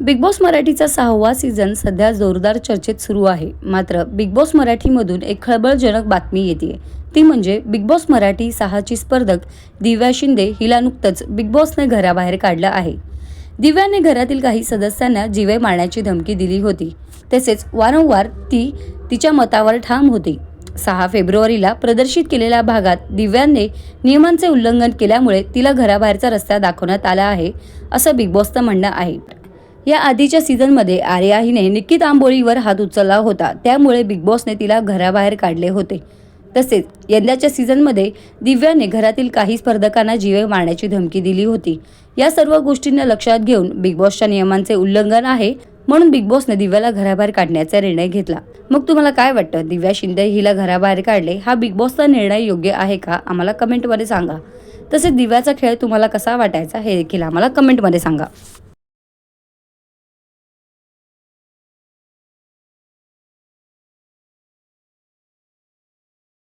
Big boss मराठीचा 6वा season सध्या जोरदार चर्चेत सुरू आहे. मात्र बिग बॉस मराठीमधून एक खळबळजनक बातमी येते. ती म्हणजे बिग बॉस मराठी 6ची स्पर्धक दिव्या शिंदे हिला नुकतंच बिग बॉसने घराबाहेर काढलं आहे. दिव्याने घरातील काही सदस्यांना जीवे मारण्याची धमकी दिली होती. तसेच वारंवार ती तिच्या मतावर ठाम होती. 6 फेब्रुवारीला प्रदर्शित केलेल्या भागात दिव्याने नियमांचे उल्लंघन केल्यामुळे तिला घराबाहेरचा रस्ता दाखवण्यात आला आहे, असं बिग बॉसचं म्हणणं आहे. या आधीच्या सीझनमध्ये आर्या हिने निक्की आंबोळीवर हात उचलला होता, त्यामुळे बिग बॉसने तिला घराबाहेर काढले होते. तसेच यंदाच्या सीझनमध्ये दिव्याने घरातील काही स्पर्धकांना जीवे मारण्याची धमकी दिली होती. या सर्व गोष्टींना लक्षात घेऊन बिग बॉसच्या नियमांचे उल्लंघन आहे म्हणून बिग बॉसने दिव्याला घराबाहेर काढण्याचा निर्णय घेतला. मग तुम्हाला काय वाटतं, दिव्या शिंदे हिला घराबाहेर काढले हा बिग बॉसचा निर्णय योग्य आहे का? आम्हाला कमेंटमध्ये सांगा. तसेच दिव्याचा खेळ तुम्हाला कसा वाटायचा हे देखील आम्हाला कमेंटमध्ये सांगा.